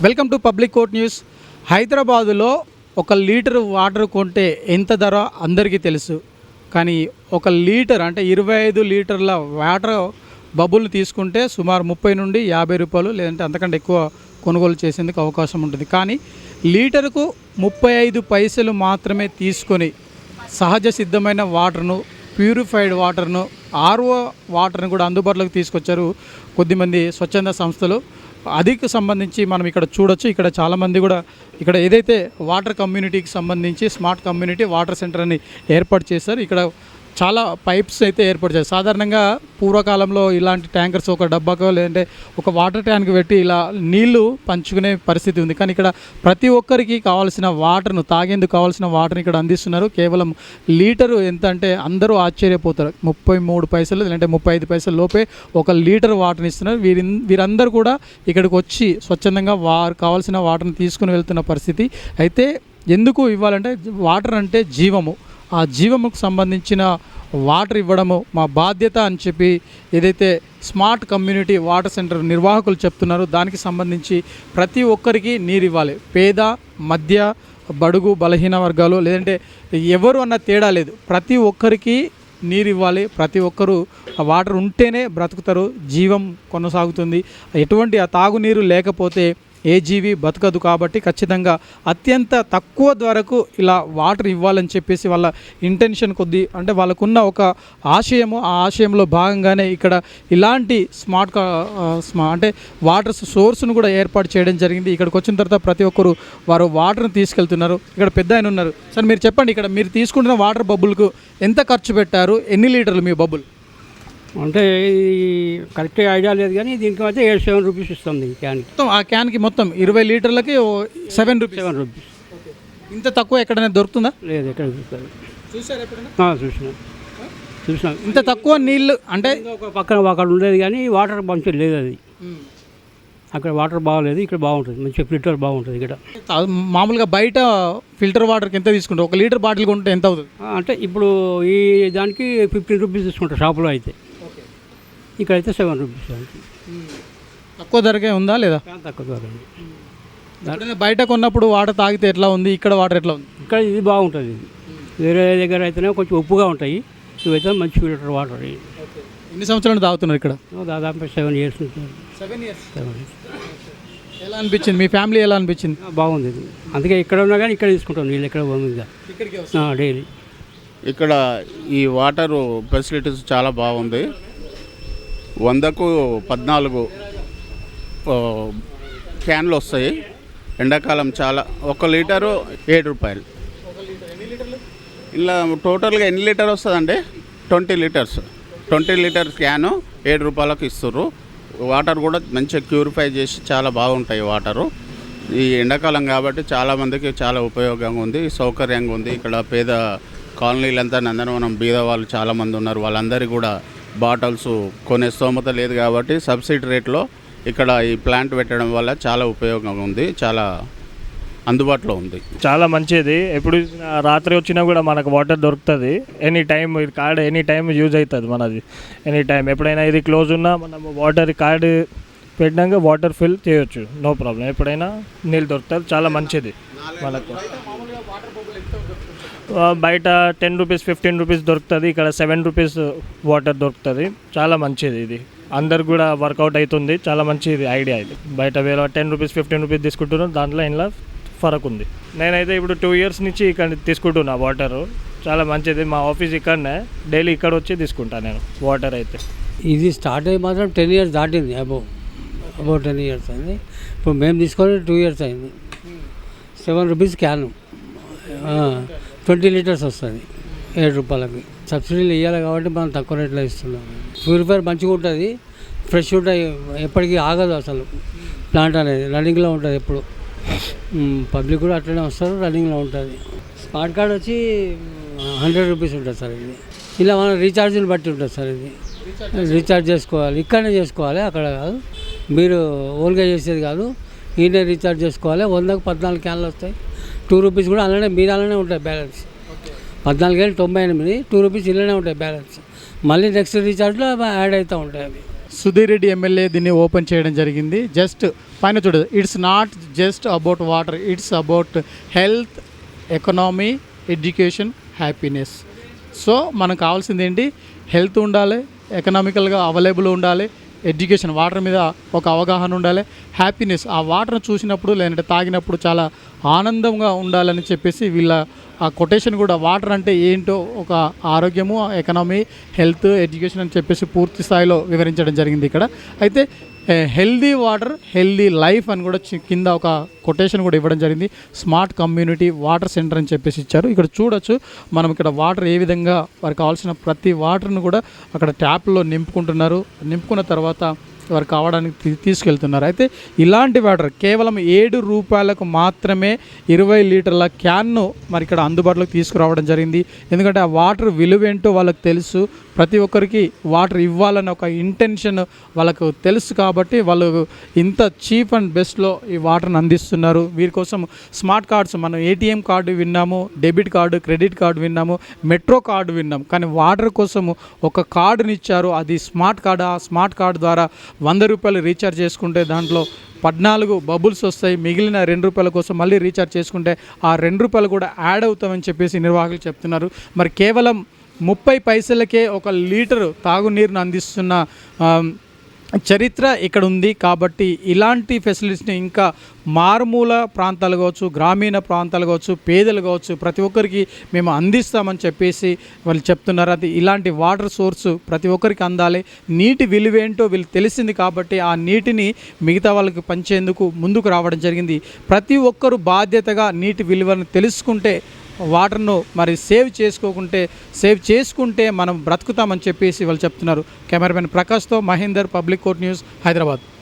Welcome to public court news. హైదరాబాదులో 1 litre water కొంటే ఎంత ధర అందరికీ తెలుసు. కానీ 1 లీటర్ అంటే 25 లీటర్ల వాటర్ బబుల్ని తీసుకుంటే సుమారు 30 నుండి 50 రూపాయలు లేదంటే అంతకంటే ఎక్కువ కొనుగోలు చేసేందుకు అవకాశం ఉంటుంది. కానీ లీటరుకు 35 పైసలు మాత్రమే తీసుకొని సహజ సిద్ధమైన వాటర్ను, ప్యూరిఫైడ్ వాటర్ను, ఆర్ఓ వాటర్ను కూడా అందుబాటులోకి తీసుకొచ్చారు కొద్దిమంది స్వచ్ఛంద సంస్థలు. అదికి సంబంధించి మనం ఇక్కడ చూడొచ్చు. ఇక్కడ చాలామంది కూడా ఇక్కడ ఏదైతే వాటర్ కమ్యూనిటీకి సంబంధించి స్మార్ట్ కమ్యూనిటీ వాటర్ సెంటర్ అని ఏర్పాటు చేశారు. ఇక్కడ చాలా పైప్స్ అయితే ఏర్పాటు చేశారు. సాధారణంగా పూర్వకాలంలో ఇలాంటి ట్యాంకర్స్ ఒక డబ్బాకో లేదంటే ఒక వాటర్ ట్యాంక్ పెట్టి ఇలా నీళ్లు పంచుకునే పరిస్థితి ఉంది. కానీ ఇక్కడ ప్రతి ఒక్కరికి కావాల్సిన వాటర్ను, తాగేందుకు కావాల్సిన వాటర్ని ఇక్కడ అందిస్తున్నారు. కేవలం లీటరు ఎంత అంటే అందరూ ఆశ్చర్యపోతారు. 33 పైసలు లేదంటే 35 పైసల లోపే 1 లీటర్ వాటర్ని ఇస్తున్నారు. వీరందరూ కూడా ఇక్కడికి వచ్చి స్వచ్ఛందంగా వారు కావాల్సిన వాటర్ని తీసుకుని వెళ్తున్న పరిస్థితి. అయితే ఎందుకు ఇవ్వాలంటే వాటర్ అంటే జీవము. ఆ జీవముకు సంబంధించిన వాటర్ ఇవ్వడము మా బాధ్యత అని చెప్పి ఏదైతే స్మార్ట్ కమ్యూనిటీ వాటర్ సెంటర్ నిర్వాహకులు చెప్తున్నారో దానికి సంబంధించి ప్రతి ఒక్కరికి నీరు ఇవ్వాలి. పేద, మధ్య, బడుగు, బలహీన వర్గాలు లేదంటే ఎవరు అన్న తేడా లేదు. ప్రతి ఒక్కరికి నీరు ఇవ్వాలి. ప్రతి ఒక్కరూ వాటర్ ఉంటేనే బ్రతుకుతారు, జీవం కొనసాగుతుంది. ఎటువంటి ఆ తాగునీరు లేకపోతే ఏ జీవి బతకదు. కాబట్టి ఖచ్చితంగా అత్యంత తక్కువ ధరకు ఇలా వాటర్ ఇవ్వాలని చెప్పేసి వాళ్ళ ఇంటెన్షన్ కొద్దీ అంటే వాళ్ళకున్న ఒక ఆశయము, ఆ ఆశయంలో భాగంగానే ఇక్కడ ఇలాంటి అంటే వాటర్ సోర్స్ను కూడా ఏర్పాటు చేయడం జరిగింది. ఇక్కడికి వచ్చిన తర్వాత ప్రతి ఒక్కరు వారు వాటర్ని తీసుకెళ్తున్నారు. ఇక్కడ పెద్ద ఆయన ఉన్నారు. సార్ మీరు చెప్పండి, ఇక్కడ మీరు తీసుకుంటున్న వాటర్ బబుల్కు ఎంత ఖర్చు పెట్టారు, ఎన్ని లీటర్లు మీ బబుల్? అంటే కరెక్ట్ ఐడియా లేదు కానీ దీనికి అయితే 7 రూపీస్ ఇస్తుంది క్యాన్కి. మొత్తం ఆ క్యాన్కి మొత్తం 20 లీటర్లకి 7 రూపీస్. ఇంత తక్కువ ఎక్కడైనా దొరుకుతుందా? లేదు, ఎక్కడ దొరుకుతుంది. చూసారు ఎప్పుడైనా? చూసినా ఇంత తక్కువ నీళ్ళు అంటే ఒక పక్కన అక్కడ ఉండేది కానీ వాటర్ మంచిగా లేదు. అది అక్కడ వాటర్ బాగలేదు, ఇక్కడ బాగుంటుంది, మంచిగా ఫిల్టర్ బాగుంటుంది. ఇక్కడ మామూలుగా బయట ఫిల్టర్ వాటర్కి ఎంత తీసుకుంటారు? 1 లీటర్ బాటిల్ కొంటే ఎంత అవుతుంది? అంటే ఇప్పుడు ఈ దానికి 15 రూపీస్ తీసుకుంటారు షాపులో అయితే. ఇక్కడైతే 7 రూపీస్. తక్కువ ధరకే ఉందా లేదా? తక్కువ ధర. బయట కొన్నప్పుడు వాటర్ తాగితే ఎట్లా ఉంది, ఇక్కడ వాటర్ ఎట్లా ఉంది? ఇక్కడ ఇది బాగుంటుంది. ఇది వేరే దగ్గర అయితేనే కొంచెం ఉప్పుగా ఉంటాయి, ఇవైతే మంచి ఫిల్టర్ వాటర్. ఎన్ని సంవత్సరాలు తాగుతున్నారు ఇక్కడ? దాదాపు 7 ఇయర్స్ నుంచి. 7 ఇయర్స్. ఎలా అనిపించింది? మీ ఫ్యామిలీ ఎలా అనిపించింది? బాగుంది. అందుకే ఇక్కడ ఉన్నా కానీ ఇక్కడ తీసుకుంటాం నీళ్ళు. ఇక్కడ డైలీ ఇక్కడ ఈ వాటర్ ఫెసిలిటీస్ చాలా బాగుంది. 100కు 14 క్యాన్లు వస్తాయి. ఎండాకాలం చాలా. 1 లీటరు 7 రూపాయలు. ఇలా టోటల్గా ఎన్ని లీటర్ వస్తుందండి? 20 లీటర్స్. 20 లీటర్స్ క్యాను 7 రూపాయలకు ఇస్తారు. వాటర్ కూడా మంచిగా ప్యూరిఫై చేసి చాలా బాగుంటాయి వాటరు. ఈ ఎండాకాలం కాబట్టి చాలామందికి చాలా ఉపయోగంగా ఉంది, సౌకర్యంగా ఉంది. ఇక్కడ పేద కాలనీలంతా నందనవనం బీద వాళ్ళు చాలామంది ఉన్నారు. వాళ్ళందరికీ కూడా బాటిల్స్ కొనే స్తోమత లేదు కాబట్టి సబ్సిడీ రేట్లో ఇక్కడ ఈ ప్లాంట్ పెట్టడం వల్ల చాలా ఉపయోగంగా ఉంది, చాలా అందుబాటులో ఉంది. చాలా మంచిది. ఎప్పుడు రాత్రి వచ్చినా కూడా మనకు వాటర్ దొరుకుతుంది. ఎనీ టైం ఇది కార్డ్ ఎనీ టైం యూజ్ అవుతుంది మనది. ఎనీ టైం ఎప్పుడైనా ఇది క్లోజ్ ఉన్నా మనము వాటర్ కార్డు పెట్టినాక వాటర్ ఫిల్ చేయొచ్చు, నో ప్రాబ్లం. ఎప్పుడైనా నీళ్ళు దొరుకుతుంది. చాలా మంచిది మనకు. బయట 10 రూపీస్ 15 రూపీస్ దొరుకుతుంది, ఇక్కడ 7 రూపీస్ వాటర్ దొరుకుతుంది. చాలా మంచిది. ఇది అందరు కూడా వర్కౌట్ అవుతుంది. చాలా మంచిది ఐడియా ఇది. బయట వేరే 10 రూపీస్ 15 రూపీస్ తీసుకుంటున్నాను, దాంట్లో ఇంట్లో ఫరక్ ఉంది. నేనైతే ఇప్పుడు 2 ఇయర్స్ నుంచి ఇక్కడ తీసుకుంటున్నా వాటరు. చాలా మంచిది. మా ఆఫీస్ ఇక్కడనే, డైలీ ఇక్కడ వచ్చి తీసుకుంటాను నేను వాటర్. అయితే ఇది స్టార్ట్ అయ్యి మాత్రం 10 ఇయర్స్ దాటింది. అబౌవ్ 10 ఇయర్స్ అయింది. ఇప్పుడు మేము తీసుకొని 2 ఇయర్స్ అయింది. 7 రూపీస్ క్యాను, 20 లీటర్స్ వస్తుంది 7 రూపాయలకి. సబ్సిడీలు ఇవ్వాలి కాబట్టి మనం తక్కువ రేట్లో ఇస్తున్నాం. ప్యూరిఫైర్ మంచిగా ఉంటుంది, ఫ్రెష్ ఉంటాయి, ఎప్పటికీ ఆగదు. అసలు ప్లాంట్ అనేది రన్నింగ్లో ఉంటుంది ఎప్పుడు. పబ్లిక్ కూడా అట్లనే వస్తారు, రన్నింగ్లో ఉంటుంది. స్మార్ట్ కార్డ్ వచ్చి 100 రూపీస్ ఉంటుంది సార్. ఇది ఇలా మన రీఛార్జీని బట్టి ఉంటుంది సార్. ఇది రీఛార్జ్ చేసుకోవాలి, ఇక్కడనే చేసుకోవాలి, అక్కడ కాదు. మీరు ఓన్గా చేసేది కాదు, ఈయనే రీఛార్జ్ చేసుకోవాలి. 100కు 14 క్యాన్లు వస్తాయి. 2 రూపీస్ కూడా అలానే మీరు అలానే ఉంటాయి బ్యాలెన్స్. 14,98 2 రూపీస్ ఇలానే ఉంటాయి బ్యాలెన్స్. మళ్ళీ నెక్స్ట్ రీఛార్జ్లో యాడ్ అవుతూ ఉంటాయి అవి. సుధీర్ రెడ్డి ఎమ్మెల్యే దీన్ని ఓపెన్ చేయడం జరిగింది. జస్ట్ పైన చూడదు, it's not just about water, it's about health, economy, education, happiness. So మనకు కావాల్సింది ఏంటి? హెల్త్ ఉండాలి, ఎకనామికల్గా అవైలబుల్ ఉండాలి, ఎడ్యుకేషన్ వాటర్ మీద ఒక అవగాహన ఉండాలి, హ్యాపీనెస్ ఆ వాటర్ని చూసినప్పుడు లేదంటే తాగినప్పుడు చాలా ఆనందంగా ఉండాలని చెప్పేసి వీళ్ళ ఆ కొటేషన్ కూడా వాటర్ అంటే ఏంటో ఒక ఆరోగ్యము, ఎకనామీ, హెల్త్, ఎడ్యుకేషన్ అని చెప్పేసి పూర్తి స్థాయిలో వివరించడం జరిగింది ఇక్కడ. అయితే హెల్దీ వాటర్ హెల్దీ లైఫ్ అని కూడా కింద ఒక కొటేషన్ కూడా ఇవ్వడం జరిగింది. స్మార్ట్ కమ్యూనిటీ వాటర్ సెంటర్ అని చెప్పేసి ఇచ్చారు. ఇక్కడ చూడొచ్చు మనం ఇక్కడ వాటర్ ఏ విధంగా వారికి కావాల్సిన ప్రతి వాటర్ను కూడా అక్కడ ట్యాప్లో నింపుకుంటున్నారు. నింపుకున్న తర్వాత వారు కావడానికి తీసుకెళ్తున్నారు. అయితే ఇలాంటి వాటర్ కేవలం 7 రూపాయలకు మాత్రమే 20 లీటర్ల క్యాన్ను మరి ఇక్కడ అందుబాటులోకి తీసుకురావడం జరిగింది. ఎందుకంటే ఆ వాటర్ విలువేంటో వాళ్ళకి తెలుసు, ప్రతి ఒక్కరికి వాటర్ ఇవ్వాలని ఒక ఇంటెన్షన్ వాళ్ళకు తెలుసు కాబట్టి వాళ్ళు ఇంత చీప్ అండ్ బెస్ట్లో ఈ వాటర్ని అందిస్తున్నారు. వీరి కోసం స్మార్ట్ కార్డ్స్, మనం ఏటీఎం కార్డు విన్నాము, డెబిట్ కార్డు, క్రెడిట్ కార్డు విన్నాము, మెట్రో కార్డు విన్నాం, కానీ వాటర్ కోసం ఒక కార్డుని ఇచ్చారు. అది స్మార్ట్ కార్డు. ఆ స్మార్ట్ కార్డు ద్వారా 100 రూపాయలు రీఛార్జ్ చేసుకుంటే దాంట్లో 14 బబుల్స్ వస్తాయి. మిగిలిన 2 రూపాయల కోసం మళ్ళీ రీఛార్జ్ చేసుకుంటే ఆ 2 రూపాయలు కూడా యాడ్ అవుతామని చెప్పేసి నిర్వాహకులు చెప్తున్నారు. మరి కేవలం 30 పైసలకే 1 లీటరు తాగునీరును అందిస్తున్న చరిత్ర ఇక్కడ ఉంది. కాబట్టి ఇలాంటి ఫెసిలిటీస్ని ఇంకా మారుమూల ప్రాంతాలు కావచ్చు, గ్రామీణ ప్రాంతాలు కావచ్చు, పేదలు కావచ్చు, ప్రతి ఒక్కరికి మేము అందిస్తామని చెప్పేసి వాళ్ళు చెప్తున్నారు. అది ఇలాంటి వాటర్ సోర్సు ప్రతి ఒక్కరికి అందాలి. నీటి విలువేంటో వీళ్ళు తెలిసింది కాబట్టి ఆ నీటిని మిగతా వాళ్ళకి పంచేందుకు ముందుకు రావడం జరిగింది. ప్రతి ఒక్కరు బాధ్యతగా నీటి విలువను తెలుసుకుంటే, వాటర్ను మరి సేవ్ చేసుకుంటే మనం బ్రతుకుతామని చెప్పేసి వాళ్ళు చెప్తున్నారు. కెమెరామెన్ ప్రకాష్తో Mahender, public court news, Hyderabad.